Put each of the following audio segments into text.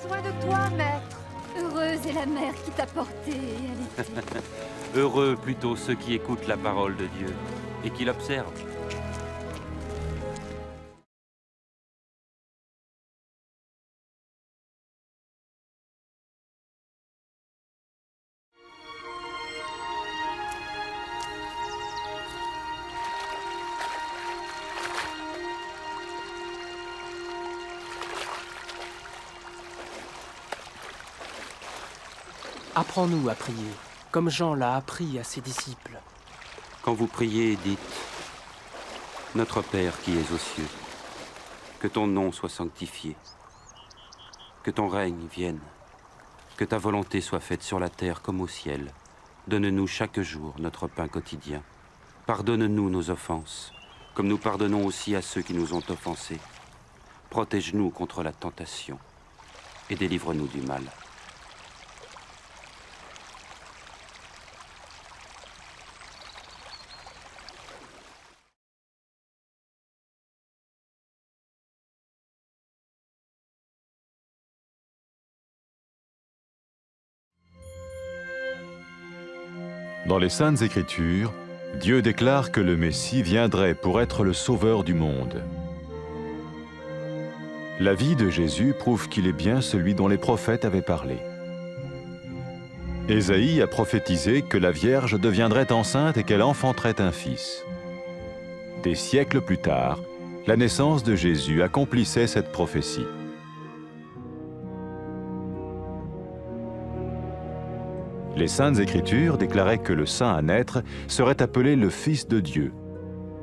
soin de toi, maître. Heureuse est la mère qui t'a porté et allaité. Heureux plutôt ceux qui écoutent la parole de Dieu et qui l'observent. Apprends-nous à prier, comme Jean l'a appris à ses disciples. Quand vous priez, dites « Notre Père qui es aux cieux, que ton nom soit sanctifié, que ton règne vienne, que ta volonté soit faite sur la terre comme au ciel. Donne-nous chaque jour notre pain quotidien. Pardonne-nous nos offenses, comme nous pardonnons aussi à ceux qui nous ont offensés. Protège-nous contre la tentation et délivre-nous du mal. » Dans les Saintes Écritures, Dieu déclare que le Messie viendrait pour être le sauveur du monde. La vie de Jésus prouve qu'il est bien celui dont les prophètes avaient parlé. Ésaïe a prophétisé que la Vierge deviendrait enceinte et qu'elle enfanterait un fils. Des siècles plus tard, la naissance de Jésus accomplissait cette prophétie. Les Saintes Écritures déclaraient que le saint à naître serait appelé le Fils de Dieu.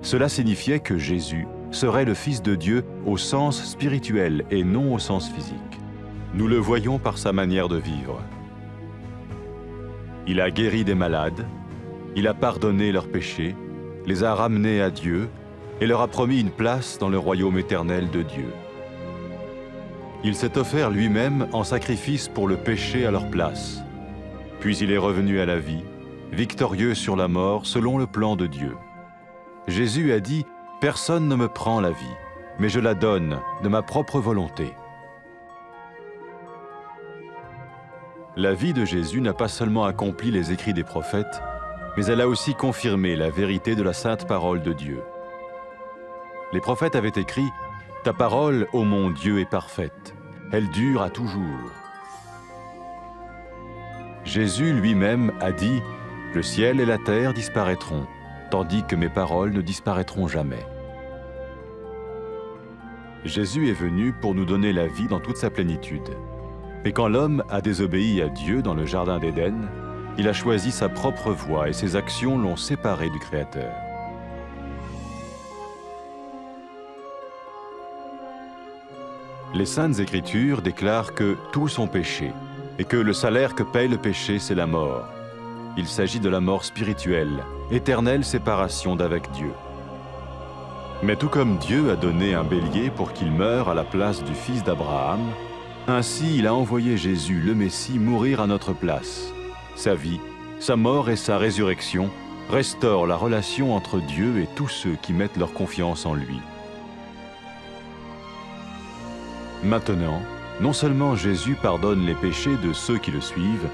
Cela signifiait que Jésus serait le Fils de Dieu au sens spirituel et non au sens physique. Nous le voyons par sa manière de vivre. Il a guéri des malades, il a pardonné leurs péchés, les a ramenés à Dieu et leur a promis une place dans le royaume éternel de Dieu. Il s'est offert lui-même en sacrifice pour le péché à leur place. Puis il est revenu à la vie, victorieux sur la mort selon le plan de Dieu. Jésus a dit « Personne ne me prend la vie, mais je la donne de ma propre volonté. » La vie de Jésus n'a pas seulement accompli les écrits des prophètes, mais elle a aussi confirmé la vérité de la sainte parole de Dieu. Les prophètes avaient écrit « Ta parole, ô mon Dieu, est parfaite, elle dure à toujours. » Jésus lui-même a dit « Le ciel et la terre disparaîtront, tandis que mes paroles ne disparaîtront jamais. » Jésus est venu pour nous donner la vie dans toute sa plénitude. Et quand l'homme a désobéi à Dieu dans le jardin d'Éden, il a choisi sa propre voie et ses actions l'ont séparé du Créateur. Les Saintes Écritures déclarent que tous sont péchés et que le salaire que paye le péché, c'est la mort. Il s'agit de la mort spirituelle, éternelle séparation d'avec Dieu. Mais tout comme Dieu a donné un bélier pour qu'il meure à la place du fils d'Abraham, ainsi il a envoyé Jésus, le Messie, mourir à notre place. Sa vie, sa mort et sa résurrection restaurent la relation entre Dieu et tous ceux qui mettent leur confiance en lui. Maintenant, non seulement Jésus pardonne les péchés de ceux qui le suivent,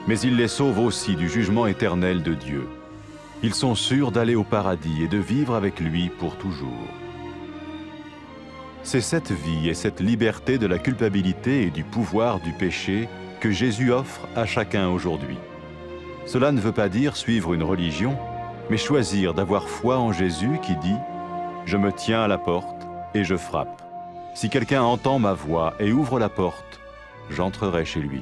mais il les sauve aussi du jugement éternel de Dieu. Ils sont sûrs d'aller au paradis et de vivre avec lui pour toujours. C'est cette vie et cette liberté de la culpabilité et du pouvoir du péché que Jésus offre à chacun aujourd'hui. Cela ne veut pas dire suivre une religion, mais choisir d'avoir foi en Jésus qui dit « Je me tiens à la porte et je frappe. Si quelqu'un entend ma voix et ouvre la porte, j'entrerai chez lui. »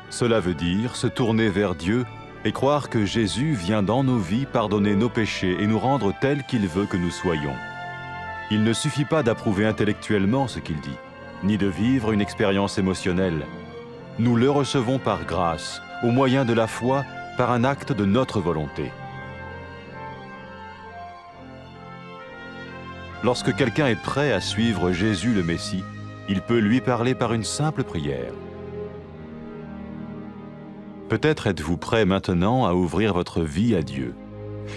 Cela veut dire se tourner vers Dieu et croire que Jésus vient dans nos vies pardonner nos péchés et nous rendre tels qu'il veut que nous soyons. Il ne suffit pas d'approuver intellectuellement ce qu'il dit, ni de vivre une expérience émotionnelle. Nous le recevons par grâce, au moyen de la foi, par un acte de notre volonté. Lorsque quelqu'un est prêt à suivre Jésus le Messie, il peut lui parler par une simple prière. Peut-être êtes-vous prêt maintenant à ouvrir votre vie à Dieu.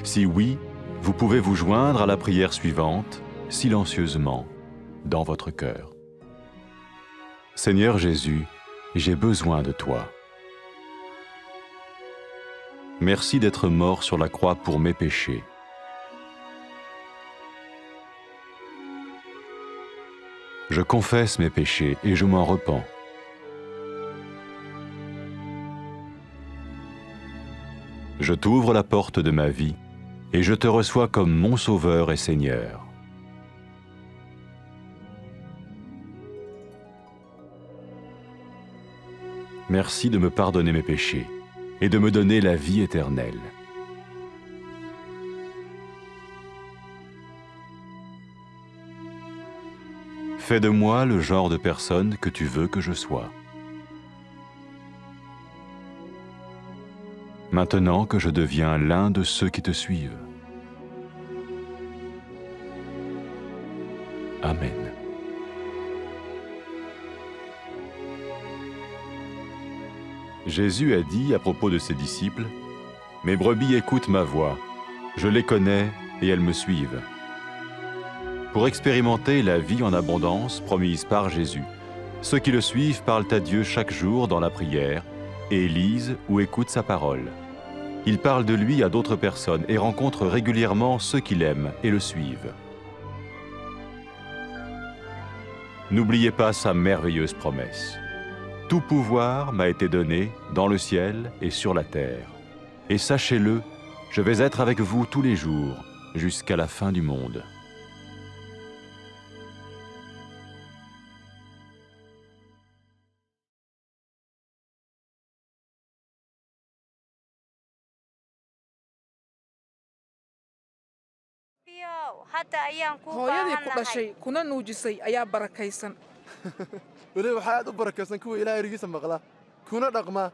Si oui, vous pouvez vous joindre à la prière suivante, silencieusement. dans votre cœur. Seigneur Jésus, j'ai besoin de toi. Merci d'être mort sur la croix pour mes péchés. Je confesse mes péchés et je m'en repens. Je t'ouvre la porte de ma vie et je te reçois comme mon Sauveur et Seigneur. Merci de me pardonner mes péchés et de me donner la vie éternelle. Fais de moi le genre de personne que tu veux que je sois. Maintenant que je deviens l'un de ceux qui te suivent. Amen. Jésus a dit à propos de ses disciples, « Mes brebis écoutent ma voix, je les connais et elles me suivent. » Pour expérimenter la vie en abondance promise par Jésus, ceux qui le suivent parlent à Dieu chaque jour dans la prière et lisent ou écoutent sa parole. Ils parlent de lui à d'autres personnes et rencontrent régulièrement ceux qui l'aiment et le suivent. N'oubliez pas sa merveilleuse promesse. Tout pouvoir m'a été donné dans le ciel et sur la terre. Et sachez-le, je vais être avec vous tous les jours, jusqu'à la fin du monde. hooyadii ku dhashay kuna nuujisay ayaa barakaysan weli waxaa aad u barakaysan kuwa ilaahay erigiisa maqla kuna dhaqma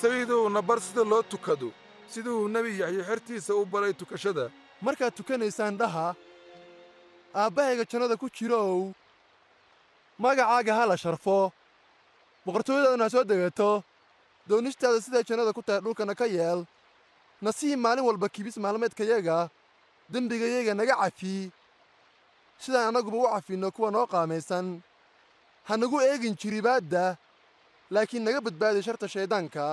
sawiidow nabar sida loo tukado siduu nebi yaxya xertiisa u baray tukashada markaad tukanaysaan dhaha aabbahayga jannada ku jirow magacaaga ha la sharfo boqortooyadaaduna ha soo degato doonistaada siday jannada ku tahay dhulkana ka yeel na sii maalin walba kibis maalmeedkayaga dembigayaga naga cafi sidaan annaguba u cafinno kuwa noo qaamaysan ha nagu eegin jiribaadda laakiin naga badbaadi sharta shayddaanka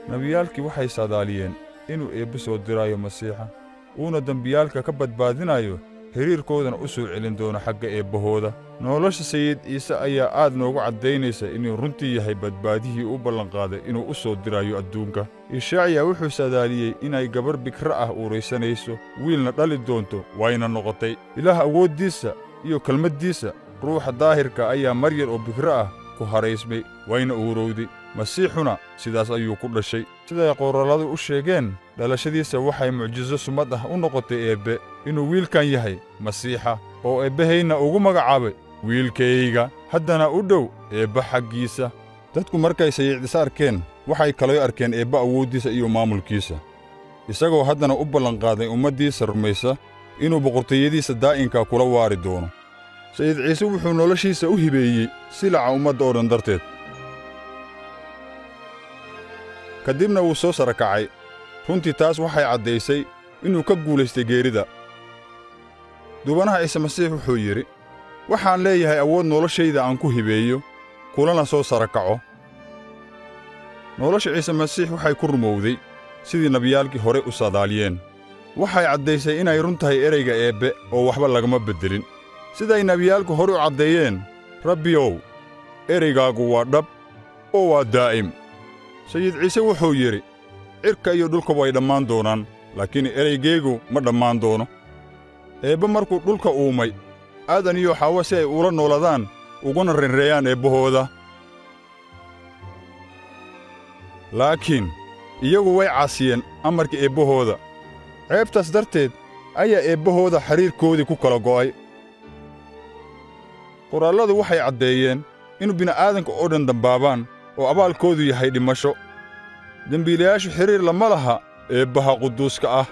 nabiyaalkii waxay saadaaliyeen inuu eebbe soo diraayo masiixa uuna dembiyaalka ka badbaadinayo xiriirkoodana u soo celin doono xagga eebbahooda nolosha sayid ciise ayaa aad noogu caddaynaysa inuu runtii yahay badbaadihii u ballanqaaday inuu u soo diraayo adduunka ishaaciya wuxuu saadaaliyey inay gabar bikra ah uuraysanayso wiilna dhali doonto wayna noqotay ilaah awooddiisa iyo kelmaddiisa ruuxa daahirka ayaa mar yar oo bikra ah ku haraysmay wayna uurowday masiixuna sidaas ayuu ku dhashay siday qoralladu u sheegeen dhalashadiisa waxay mucjiso sumad ah u noqotay eebbe inuu wiilkan yahay masiixa oo eebbahayna ugu magacaabay wiilkayga haddana u dhow eebbe xaggiisa dadku markay sayid ciise arkeen waxay kaloo arkeen eebbe awooddiisa iyo maamulkiisa isagoo haddana u ballanqaaday ummaddiisa rumaysa inuu boqortooyadiisa daa'inka kula waari doono sayid ciise wuxuu noloshiisa u hibeeyey silaca ummadda oo dhan darteed kadibna wuu soo sara kacay runtii taas waxay caddaysay inuu ka guulaystay geerida duubanaha ciise masiix wuxuu yidhi waxaan leeyahay awood noloshayda aan ku hibeeyo kulana soo sara kaco nolosha ciise masiix waxay ku rumowday sidii nebiyaalkii hore u saadaaliyeen waxay caddaysay inay run tahay ereyga eebbe oo waxba lagama beddelin siday nebiyaalku hore u caddeeyeen rabbiyow ereygaagu waa dhab oo waa daa'im sayid ciise wuxuu yidhi cirka iyo dhulka way dhammaan doonaan laakiin ereygaygu ma dhammaan doono eebbe markuu dhulka uumay aadan iyo xaawa si ay ula nooladaan uguna renreeyaan eebbahooda laakiin iyagu way caasiyeen amarka eebbahooda ceebtaas darteed ayaa eebbahooda xiriirkoodii ku kala go'ay qoraalladu waxay caddeeyeen inuu bini'aadanka oo dhan dambaabaan oo abaalkoodu yahay dhimasho dembiilayaashu xiriir lama laha eebbaha quduuska ah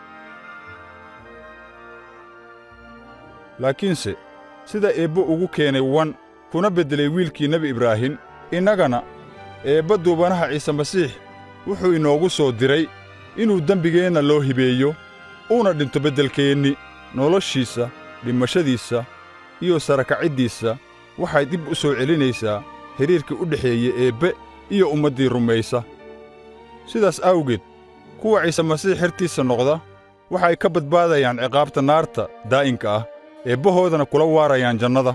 laakiinse sida eebbo ugu keenay wan kuna beddelay wiilkii nebi ibraahim innagana eebba duubanaha ciise masiix wuxuu inoogu soo diray inuu dembigeenna loo hibeeyo uuna dhinto beddelkeenni noloshiisa dhimashadiisa iyo sarakaciddiisa waxay dib u soo celinaysaa xiriirkii u dhexeeye eebbe iyo ummaddii rumaysa sidaas awgeed kuwa ciise masiix xertiisa noqda waxay ka badbaadayaan ciqaabta naarta daa'inka ah eebbahoodana kula waarayaan jannada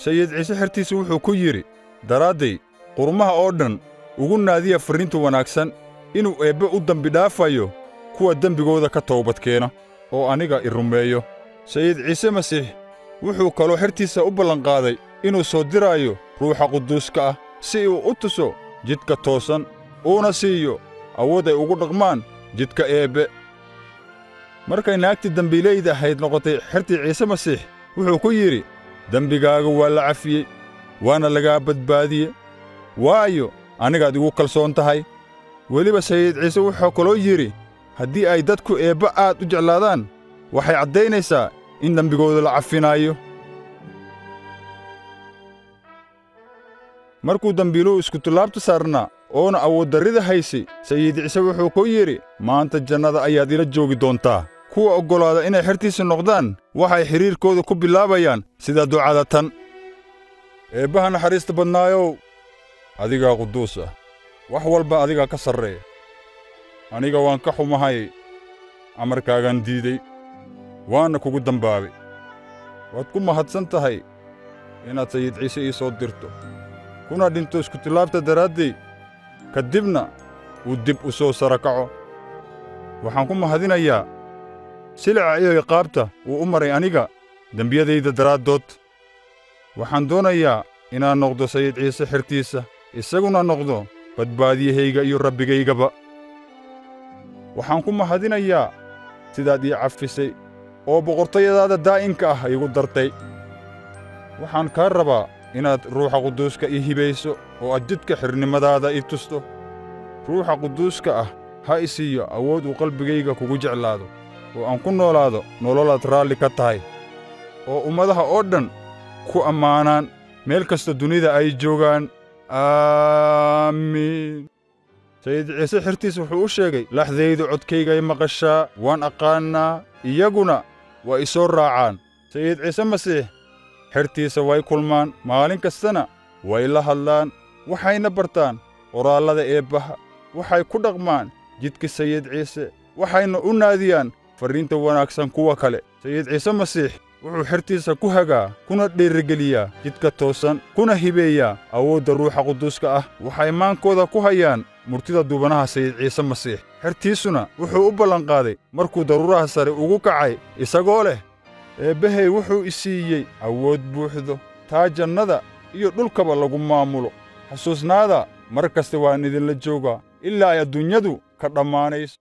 sayid ciise xertiisa wuxuu ku yidhi daraadday qurmaha oo dhan ugu naadiya farriinta wanaagsan inuu eebbe u dembi dhaafayo kuwa dembigooda ka toobadkeena oo aniga i rumeeyo sayid ciise masiix wuxuu kaloo xertiisa u ballanqaaday inuu soo diraayo ruuxa quduuska ah si uu u tuso jidka toosan uuna siiyo awood ay ugu dhaqmaan jidka eebbe markay naagtii dembiilayda ahayd noqotay xertii ciise masiix wuxuu ku yidhi dembigaaga waa la cafiyey waana lagaa badbaadiye waayo anigaad igu kalsoon tahay weliba sayid ciise wuxuu kaloo yidhi haddii ay dadku eebbe aad u jeclaadaan waxay caddaynaysaa in dembigooda la cafinaayo markuu dembiiluhu iskutallaabta saarnaa oona awooddarrida haysay sayid ciise wuxuu ku yidhi maanta jannada ayaad ila joogi doontaa kuwa oggolaada inay xertiisa noqdaan waxay xidhiirkooda ku bilaabayaan sida ducada tan eebbaha naxariista badnaayow adigaa quduus ah wax walba adigaa ka sarreeya aniga waan ka xumahay amarkaagaan diiday waana kugu dambaabay waad ku mahadsan tahay inaad sayid ciise ii soo dirto kuna dhinto iskutillaabta daraaddey ka dibna uu dib u soo sarakaco waxaan ku mahadinayaa silica iyo iqaabta uu u maray aniga dembiyadayda daraaddood waxaan doonayaa inaan noqdo sayid ciise xertiisa isaguna noqdo badbaadiyahayga iyo rabbigaygaba waxaan ku mahadinayaa sidaad ii cafisay oo boqortooyadaada daa'inka ah iigu dartay waxaan kaa rabaa inaad ruuxa quduuska ii hibayso oo aad jidka xirnimadaada ii tusto ruuxa quduuska ah ha i siiyo awood uu qalbigayga kugu jeclaado oo aan ku noolaado nololaad raalli ka tahay oo ummadaha oo dhan ku ammaanaan meel kasta dunida ay joogaan aamiin sayid ciise xertiis wuxuu u sheegay laxdaydu codkaygay maqashaa waan aqaannaa iyaguna waa i soo raacaan sayid ciise masiix xertiisa way kulmaan maalin kastana way la hadlaan waxayna bartaan qoraallada eebbaha waxay ku dhaqmaan jidka sayid ciise waxayna u naadiyaan farriinta wanaagsan kuwa kale sayid ciise masiix wuxuu xertiisa ku hagaa kuna dhiirigeliyaa jidka toosan kuna hibeeyaa awoodda ruuxa quduuska ah waxay maankooda ku hayaan murtida duubanaha sayid ciise masiix xertiisuna wuxuu u ballanqaaday markuu daruuraha sare ugu kacay isagoo leh eebbahay wuxuu i siiyey awood buuxdo taa jannada iyo dhulkaba lagu maamulo xasuusnaada mar kasta waan idinla joogaa ilaa ay adduunyadu ka dhammaanayso